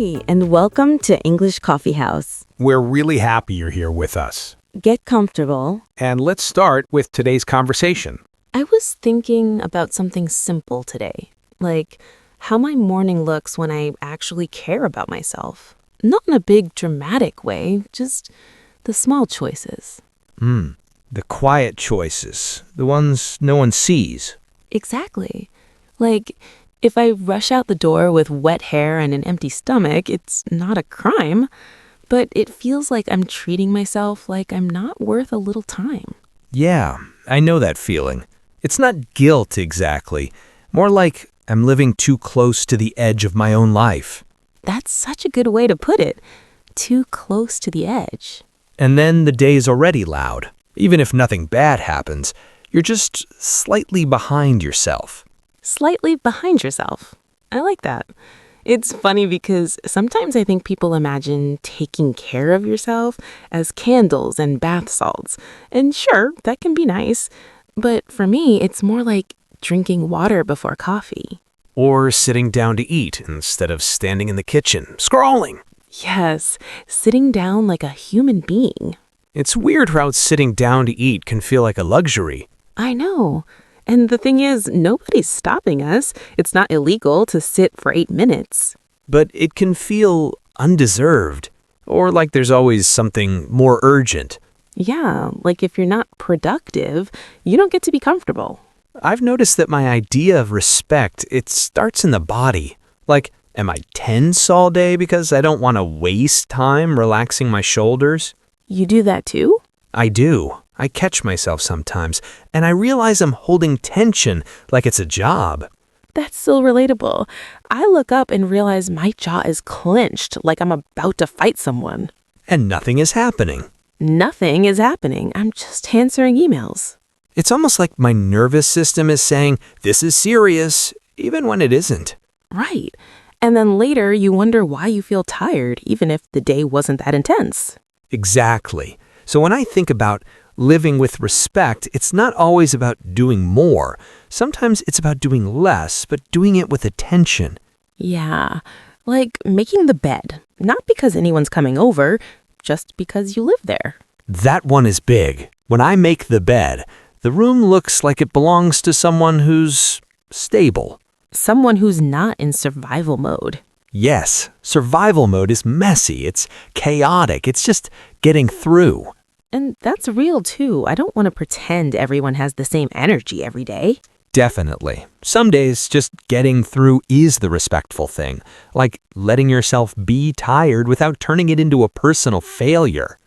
Hi, and welcome to English Coffee House. We're really happy you're here with us. Get comfortable. And let's start with today's conversation. I was thinking about something simple today, like how my morning looks when I actually care about myself. Not in a big, dramatic way, just the small choices. The quiet choices, the ones no one sees. Exactly. Like, if I rush out the door with wet hair and an empty stomach, it's not a crime, but it feels like I'm treating myself like I'm not worth a little time. Yeah, I know that feeling. It's not guilt exactly, more like I'm living too close to the edge of my own life. That's such a good way to put it. Too close to the edge. And then the day's already loud. Even if nothing bad happens, you're just slightly behind yourself. Slightly behind yourself. I like that. It's funny because sometimes I think people imagine taking care of yourself as candles and bath salts. And sure, that can be nice. But for me, it's more like drinking water before coffee. Or sitting down to eat instead of standing in the kitchen, scrolling. Yes, sitting down like a human being. It's weird how sitting down to eat can feel like a luxury. I know. And the thing is, nobody's stopping us. It's not illegal to sit for 8 minutes. But it can feel undeserved, or like there's always something more urgent. Yeah, like if you're not productive, you don't get to be comfortable. I've noticed that my idea of respect, it starts in the body. Like, am I tense all day because I don't want to waste time relaxing my shoulders? You do that too? I do. I catch myself sometimes, and I realize I'm holding tension like it's a job. That's so relatable. I look up and realize my jaw is clenched like I'm about to fight someone. And nothing is happening. Nothing is happening. I'm just answering emails. It's almost like my nervous system is saying, this is serious, even when it isn't. Right. And then later you wonder why you feel tired, even if the day wasn't that intense. Exactly. So when I think about living with respect, it's not always about doing more. Sometimes it's about doing less, but doing it with attention. Yeah, like making the bed. Not because anyone's coming over, just because you live there. That one is big. When I make the bed, the room looks like it belongs to someone who's stable. Someone who's not in survival mode. Yes, survival mode is messy. It's chaotic. It's just getting through. And that's real too. I don't want to pretend everyone has the same energy every day. Definitely. Some days, just getting through is the respectful thing, like letting yourself be tired without turning it into a personal failure.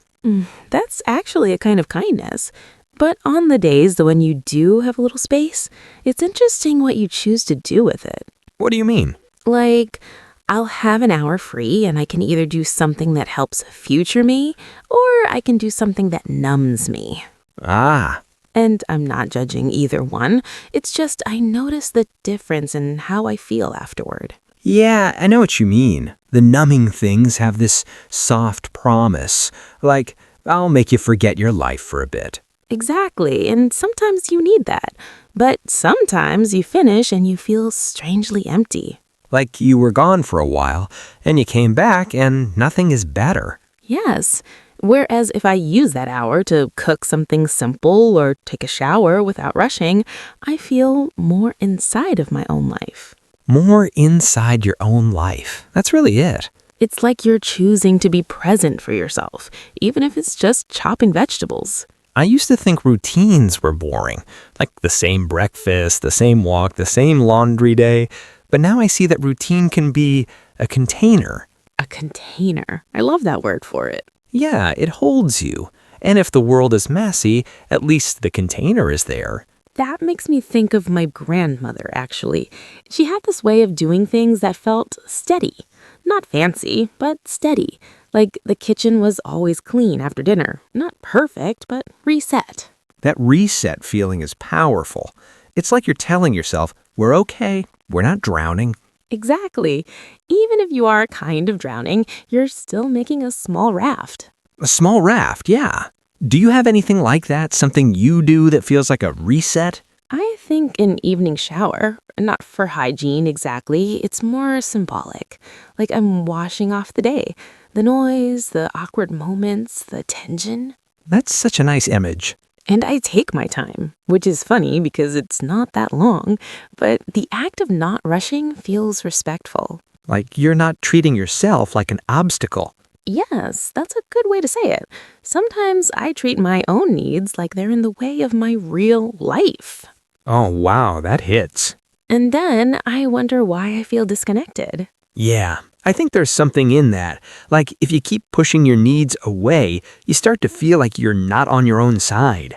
That's actually a kind of kindness. But on the days when you do have a little space, it's interesting what you choose to do with it. What do you mean? Like, I'll have an hour free and I can either do something that helps future me or I can do something that numbs me. Ah. And I'm not judging either one. It's just I notice the difference in how I feel afterward. Yeah, I know what you mean. The numbing things have this soft promise, like, I'll make you forget your life for a bit. Exactly, and sometimes you need that. But sometimes you finish and you feel strangely empty. Like you were gone for a while, and you came back, and nothing is better. Yes. Whereas if I use that hour to cook something simple or take a shower without rushing, I feel more inside of my own life. More inside your own life. That's really it. It's like you're choosing to be present for yourself, even if it's just chopping vegetables. I used to think routines were boring, like the same breakfast, the same walk, the same laundry day. But now I see that routine can be a container. A container. I love that word for it. Yeah, it holds you. And if the world is messy, at least the container is there. That makes me think of my grandmother, actually. She had this way of doing things that felt steady. Not fancy, but steady. Like the kitchen was always clean after dinner. Not perfect, but reset. That reset feeling is powerful. It's like you're telling yourself, we're okay, we're not drowning. Exactly. Even if you are kind of drowning, you're still making a small raft. A small raft, yeah. Do you have anything like that? Something you do that feels like a reset? I think an evening shower. Not for hygiene exactly, it's more symbolic. Like I'm washing off the day. The noise, the awkward moments, the tension. That's such a nice image. And I take my time, which is funny because it's not that long, but the act of not rushing feels respectful. Like you're not treating yourself like an obstacle. Yes, that's a good way to say it. Sometimes I treat my own needs like they're in the way of my real life. Oh, wow, that hits. And then I wonder why I feel disconnected. Yeah, I think there's something in that. Like if you keep pushing your needs away, you start to feel like you're not on your own side.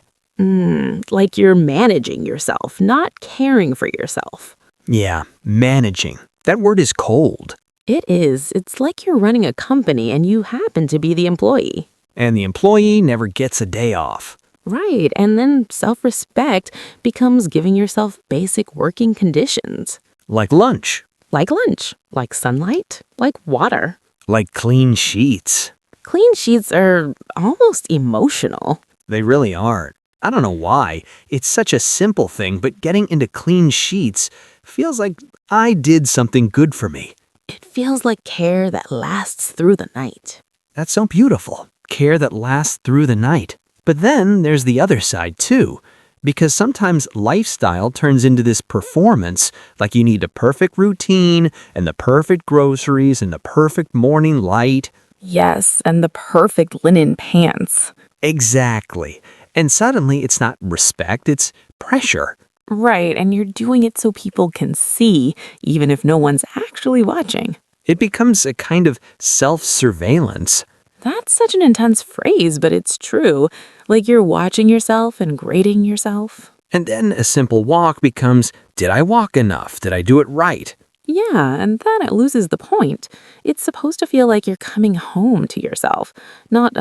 Like you're managing yourself, not caring for yourself. Yeah, managing. That word is cold. It is. It's like you're running a company and you happen to be the employee. And the employee never gets a day off. Right, and then self-respect becomes giving yourself basic working conditions. Like lunch. Like lunch, like sunlight, like water. Like clean sheets. Clean sheets are almost emotional. They really are. I don't know why. It's such a simple thing, but getting into clean sheets feels like I did something good for me. It feels like care that lasts through the night. That's so beautiful. Care that lasts through the night. But then there's the other side too. Because sometimes lifestyle turns into this performance, like you need a perfect routine and the perfect groceries and the perfect morning light. Yes, and the perfect linen pants. Exactly. And suddenly it's not respect, it's pressure. Right, and you're doing it so people can see, even if no one's actually watching. It becomes a kind of self-surveillance. That's such an intense phrase, but it's true. Like you're watching yourself and grading yourself. And then a simple walk becomes, did I walk enough? Did I do it right? Yeah, and then it loses the point. It's supposed to feel like you're coming home to yourself, not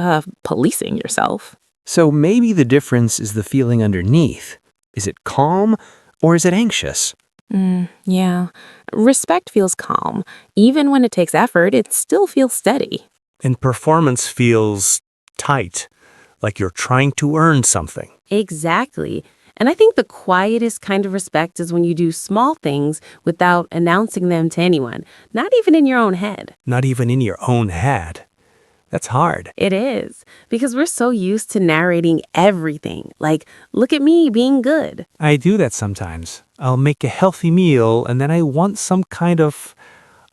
policing yourself. So maybe the difference is the feeling underneath. Is it calm or is it anxious? Yeah. Respect feels calm. Even when it takes effort, it still feels steady. And performance feels tight, like you're trying to earn something. Exactly. And I think the quietest kind of respect is when you do small things without announcing them to anyone, not even in your own head. Not even in your own head. That's hard. It is, because we're so used to narrating everything, like, look at me being good. I do that sometimes. I'll make a healthy meal and then I want some kind of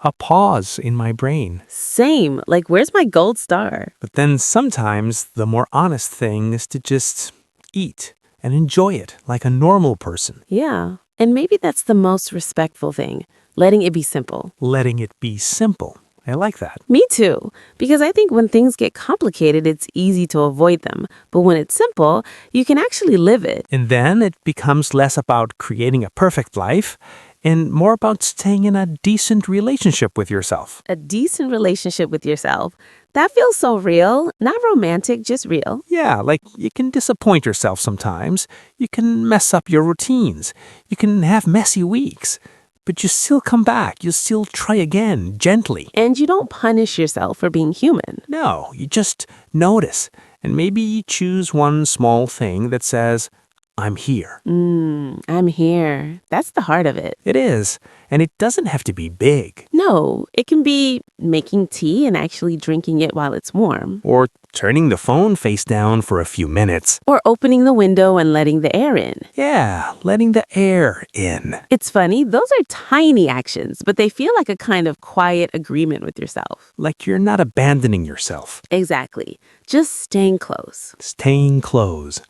a pause in my brain. Same, like, where's my gold star? But then sometimes the more honest thing is to just eat and enjoy it like a normal person. Yeah, and maybe that's the most respectful thing, letting it be simple. Letting it be simple. I like that. Me too, because I think when things get complicated, it's easy to avoid them. But when it's simple, you can actually live it. And then it becomes less about creating a perfect life and more about staying in a decent relationship with yourself. A decent relationship with yourself. That feels so real, not romantic, just real. Yeah, like you can disappoint yourself sometimes. You can mess up your routines. You can have messy weeks. But you still come back. You still try again, gently. And you don't punish yourself for being human. No, you just notice. And maybe you choose one small thing that says, I'm here. I'm here. That's the heart of it. It is. And it doesn't have to be big. No, it can be making tea and actually drinking it while it's warm. Or turning the phone face down for a few minutes. Or opening the window and letting the air in. Yeah, letting the air in. It's funny, those are tiny actions, but they feel like a kind of quiet agreement with yourself. Like you're not abandoning yourself. Exactly. Just staying close. Staying close.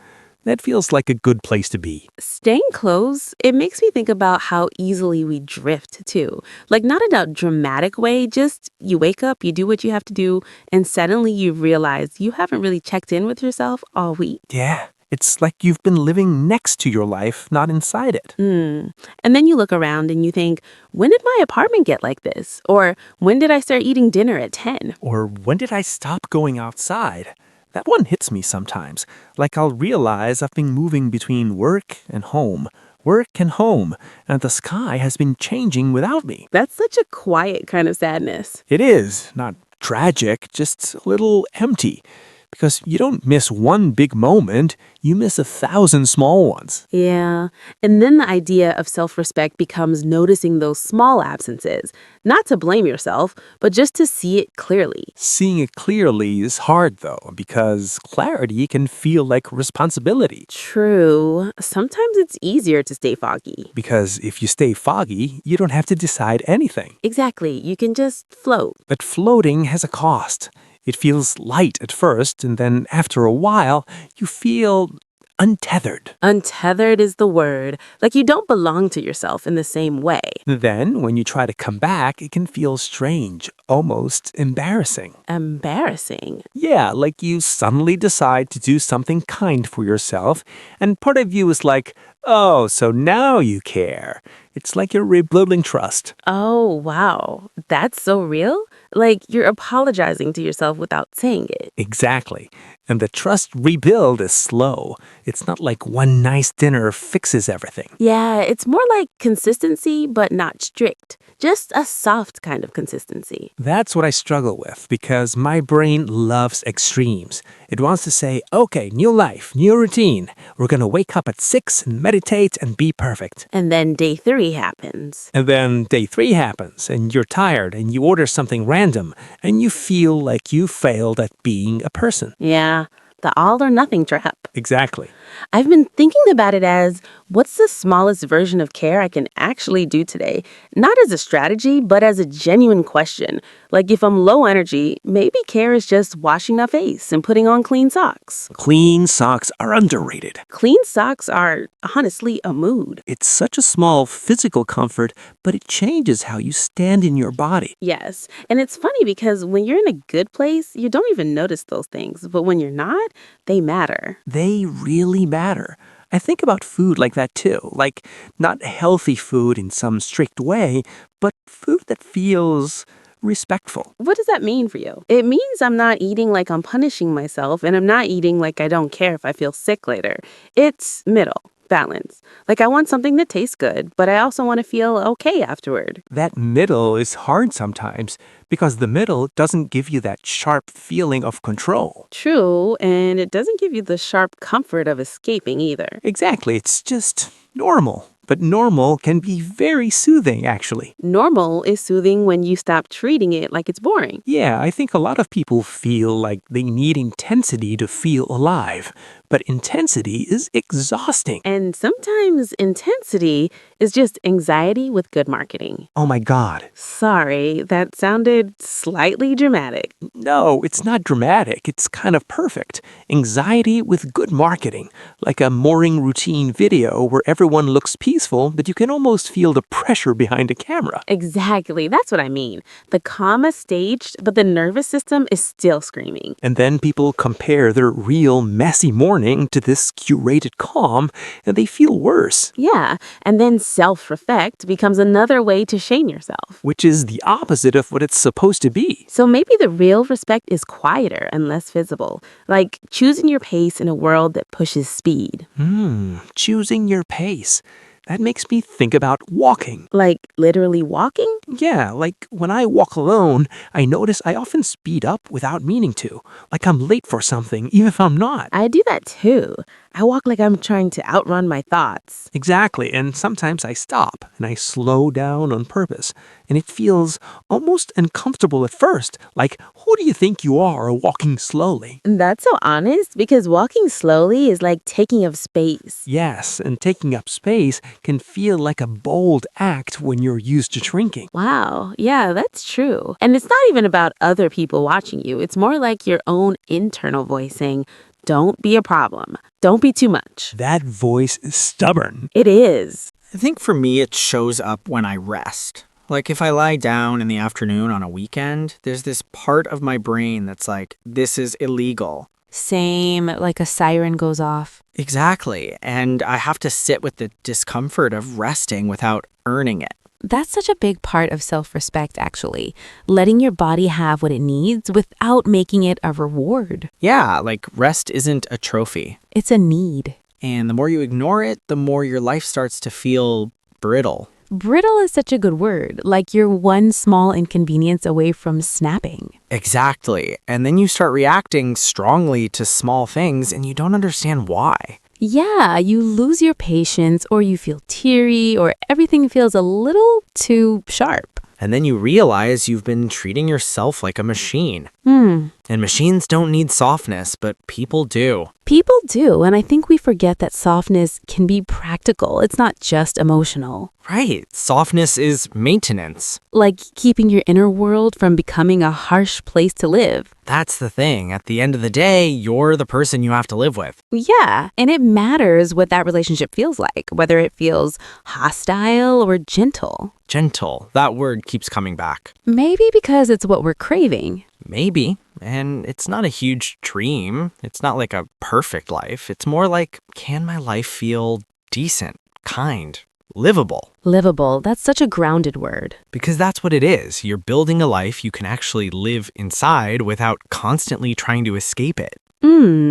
That feels like a good place to be. Staying close, it makes me think about how easily we drift, too. Like, not in a dramatic way, just you wake up, you do what you have to do, and suddenly you realize you haven't really checked in with yourself all week. Yeah, it's like you've been living next to your life, not inside it. And then you look around and you think, when did my apartment get like this? Or when did I start eating dinner at 10? Or when did I stop going outside? That one hits me sometimes. Like I'll realize I've been moving between work and home, and the sky has been changing without me. That's such a quiet kind of sadness. It is, not tragic, just a little empty. because you don't miss one big moment, you miss 1,000 small ones. Yeah. And then the idea of self-respect becomes noticing those small absences, not to blame yourself, but just to see it clearly. Seeing it clearly is hard, though, because clarity can feel like responsibility. True. Sometimes it's easier to stay foggy. Because if you stay foggy, you don't have to decide anything. Exactly. You can just float. But floating has a cost. It feels light at first, and then after a while, you feel untethered. Untethered is the word. Like you don't belong to yourself in the same way. Then, when you try to come back, it can feel strange, almost embarrassing. Embarrassing. Yeah, like you suddenly decide to do something kind for yourself, and part of you is like, oh, so now you care. It's like you're rebuilding trust. Oh, wow. That's so real? Like you're apologizing to yourself without saying it. Exactly. And the trust rebuild is slow. It's not like one nice dinner fixes everything. Yeah, it's more like consistency, but not strict. Just a soft kind of consistency. That's what I struggle with because my brain loves extremes. It wants to say, okay, new life, new routine. We're going to wake up at 6 and meditate and be perfect. And then day 3 happens. And then day 3 happens and you're tired and you order something random and you feel like you failed at being a person. Yeah, the all or nothing trap. Exactly. I've been thinking about it as what's the smallest version of care I can actually do today? Not as a strategy, but as a genuine question. Like if I'm low energy, maybe care is just washing my face and putting on clean socks. Clean socks are underrated. Clean socks are honestly a mood. It's such a small physical comfort, but it changes how you stand in your body. Yes. And it's funny because when you're in a good place, you don't even notice those things. But when you're not, they matter. They really matter. I think about food like that too, like not healthy food in some strict way, but food that feels respectful. What does that mean for you? It means I'm not eating like I'm punishing myself, and I'm not eating like I don't care if I feel sick later. It's middle. Balance. Like I want something that tastes good, but I also want to feel okay afterward. That middle is hard sometimes because the middle doesn't give you that sharp feeling of control. True, and it doesn't give you the sharp comfort of escaping either. Exactly, it's just normal. But normal can be very soothing, actually. Normal is soothing when you stop treating it like it's boring. Yeah, I think a lot of people feel like they need intensity to feel alive. But intensity is exhausting. And sometimes intensity is just anxiety with good marketing. Oh my God. Sorry, that sounded slightly dramatic. No, it's not dramatic. It's kind of perfect. Anxiety with good marketing. Like a morning routine video where everyone looks peaceful, but you can almost feel the pressure behind a camera. Exactly, that's what I mean. The calm is staged, but the nervous system is still screaming. And then people compare their real messy morning to this curated calm, and they feel worse. Yeah, and then self-respect becomes another way to shame yourself. Which is the opposite of what it's supposed to be. So maybe the real respect is quieter and less visible, like choosing your pace in a world that pushes speed. Choosing your pace. That makes me think about walking. Like literally walking? Yeah, like when I walk alone, I notice I often speed up without meaning to. Like I'm late for something, even if I'm not. I do that too. I walk like I'm trying to outrun my thoughts. Exactly, and sometimes I stop and I slow down on purpose. And it feels almost uncomfortable at first. Like, who do you think you are walking slowly? And that's so honest because walking slowly is like taking up space. Yes, and taking up space can feel like a bold act when you're used to shrinking. Wow, yeah, that's true. And it's not even about other people watching you. It's more like your own internal voice saying, don't be a problem. Don't be too much. That voice is stubborn. It is. I think for me, it shows up when I rest. Like if I lie down in the afternoon on a weekend, there's this part of my brain that's like, this is illegal. Same, like a siren goes off. Exactly. And I have to sit with the discomfort of resting without earning it. That's such a big part of self-respect, actually. Letting your body have what it needs without making it a reward. Yeah, like rest isn't a trophy. It's a need. And the more you ignore it, the more your life starts to feel brittle. Brittle is such a good word, like you're one small inconvenience away from snapping. Exactly. And then you start reacting strongly to small things and you don't understand why. Yeah, you lose your patience or you feel teary or everything feels a little too sharp. And then you realize you've been treating yourself like a machine. Hmm. And machines don't need softness, but people do. People do, and I think we forget that softness can be practical. It's not just emotional. Right. Softness is maintenance. Like keeping your inner world from becoming a harsh place to live. That's the thing. At the end of the day, you're the person you have to live with. Yeah, and it matters what that relationship feels like, whether it feels hostile or gentle. Gentle. That word keeps coming back. Maybe because it's what we're craving. Maybe. And it's not a huge dream. It's not like a perfect life. It's more like, can my life feel decent, kind, livable? Livable, that's such a grounded word. Because that's what it is. You're building a life you can actually live inside without constantly trying to escape it.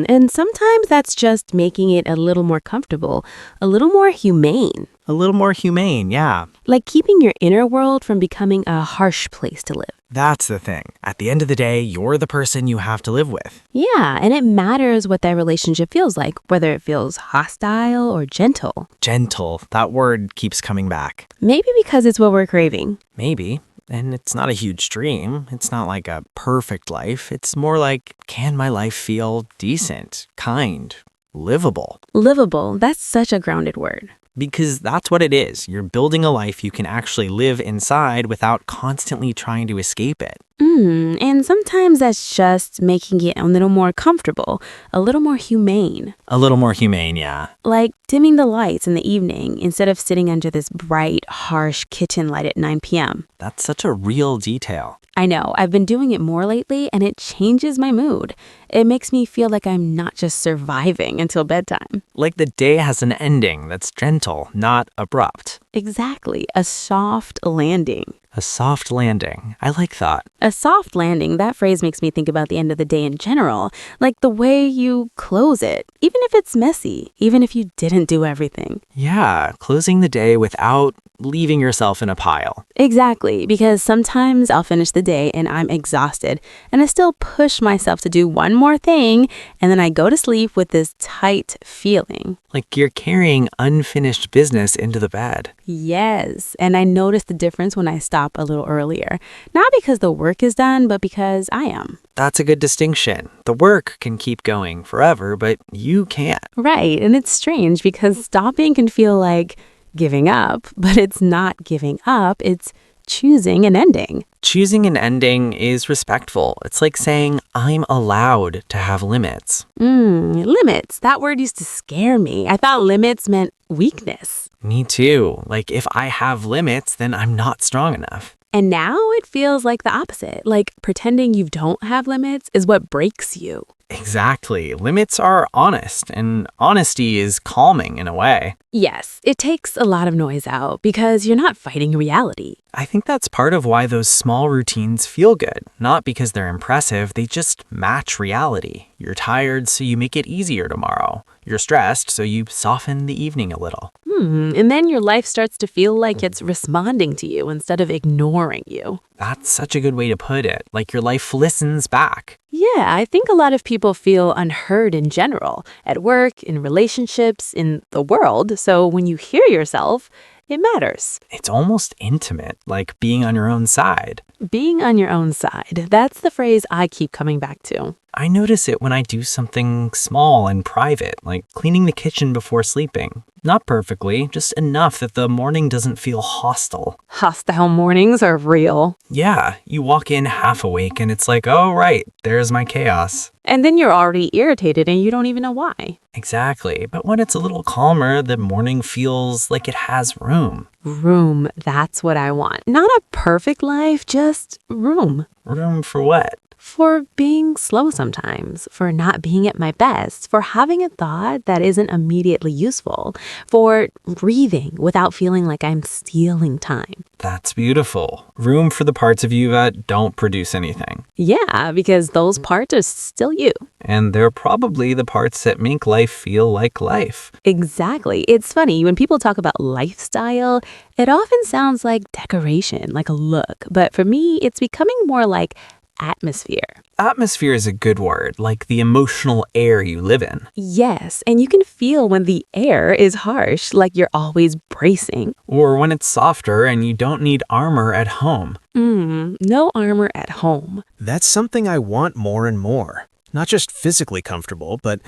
And sometimes that's just making it a little more comfortable, a little more humane. A little more humane, yeah. Like keeping your inner world from becoming a harsh place to live. That's the thing. At the end of the day, you're the person you have to live with. Yeah, and it matters what that relationship feels like, whether it feels hostile or gentle. Gentle. That word keeps coming back. Maybe because it's what we're craving. Maybe. And it's not a huge dream. It's not like a perfect life. It's more like, can my life feel decent, kind, livable? Livable, that's such a grounded word. Because that's what it is. You're building a life you can actually live inside without constantly trying to escape it. And sometimes that's just making it a little more comfortable, a little more humane. A little more humane, yeah. Like dimming the lights in the evening instead of sitting under this bright, harsh kitchen light at 9 p.m. That's such a real detail. I know, I've been doing it more lately and it changes my mood. It makes me feel like I'm not just surviving until bedtime. Like the day has an ending that's gentle, not abrupt. Exactly, a soft landing. A soft landing. I like that. A soft landing, that phrase makes me think about the end of the day in general, like the way you close it, even if it's messy, even if you didn't do everything. Yeah, closing the day without leaving yourself in a pile. Exactly, because sometimes I'll finish the day and I'm exhausted, and I still push myself to do one more thing, and then I go to sleep with this tight feeling. Like you're carrying unfinished business into the bed. Yes, and I notice the difference when I stop a little earlier. Not because the work is done, but because I am. That's a good distinction. The work can keep going forever, but you can't. Right, and it's strange because stopping can feel like giving up, but it's not giving up, it's choosing an ending. Choosing an ending is respectful. It's like saying, I'm allowed to have limits. Limits. That word used to scare me. I thought limits meant weakness. Me too. Like if I have limits, then I'm not strong enough. And now it feels like the opposite. Like pretending you don't have limits is what breaks you. Exactly. Limits are honest, and honesty is calming in a way. Yes, it takes a lot of noise out because you're not fighting reality. I think that's part of why those small routines feel good. Not because they're impressive, they just match reality. You're tired, so you make it easier tomorrow. You're stressed, so you soften the evening a little. And then your life starts to feel like it's responding to you instead of ignoring you. That's such a good way to put it. Like your life listens back. Yeah, I think a lot of people feel unheard in general, at work, in relationships, in the world. So when you hear yourself, it matters. It's almost intimate, like being on your own side. Being on your own side. That's the phrase I keep coming back to. I notice it when I do something small and private, like cleaning the kitchen before sleeping. Not perfectly, just enough that the morning doesn't feel hostile. Hostile mornings are real. Yeah, you walk in half awake and it's like, oh, right, there's my chaos. And then you're already irritated and you don't even know why. Exactly, but when it's a little calmer, the morning feels like it has room. Room, that's what I want. Not a perfect life, just room. Room for what? For being slow sometimes, for not being at my best, for having a thought that isn't immediately useful, for breathing without feeling like I'm stealing time. That's beautiful. Room for the parts of you that don't produce anything. Yeah, because those parts are still you. And they're probably the parts that make life feel like life. Exactly. It's funny, when people talk about lifestyle, it often sounds like decoration, like a look. But for me, it's becoming more like atmosphere. Atmosphere is a good word, like the emotional air you live in. Yes, and you can feel when the air is harsh, like you're always bracing. Or when it's softer and you don't need armor at home. No armor at home. That's something I want more and more. Not just physically comfortable, but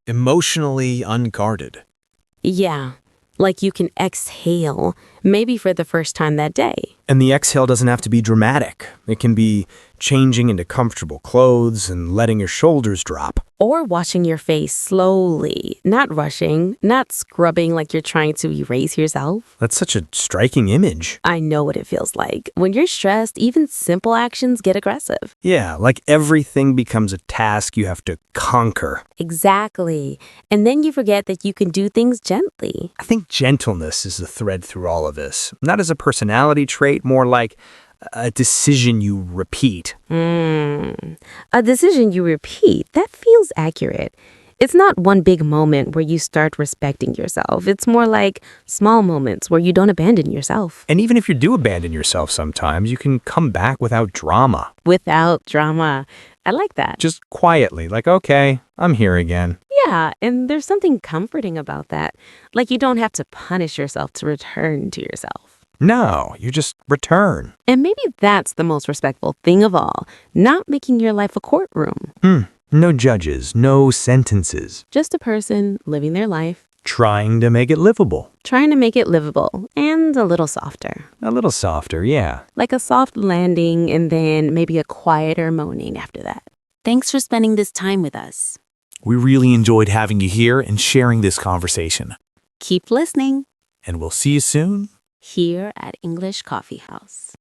emotionally unguarded. Yeah, like you can exhale, maybe for the first time that day. And the exhale doesn't have to be dramatic. It can be changing into comfortable clothes and letting your shoulders drop. Or washing your face slowly, not rushing, not scrubbing like you're trying to erase yourself. That's such a striking image. I know what it feels like. When you're stressed, even simple actions get aggressive. Yeah, like everything becomes a task you have to conquer. Exactly. And then you forget that you can do things gently. I think gentleness is the thread through all of this. Not as a personality trait, more like a decision you repeat. A decision you repeat, that feels accurate. It's not one big moment where you start respecting yourself. It's more like small moments where you don't abandon yourself. And even if you do abandon yourself sometimes, you can come back without drama. Without drama. I like that. Just quietly, like, okay, I'm here again. Yeah, and there's something comforting about that. Like you don't have to punish yourself to return to yourself. No, you just return. And maybe that's the most respectful thing of all, not making your life a courtroom. No judges, no sentences. Just a person living their life, Trying to make it livable. trying to make it livable and a little softer. A little softer, yeah. Like a soft landing and then maybe a quieter moaning after that. Thanks for spending this time with us. We really enjoyed having you here and sharing this conversation. Keep listening And we'll see you soon. here at English Coffee House.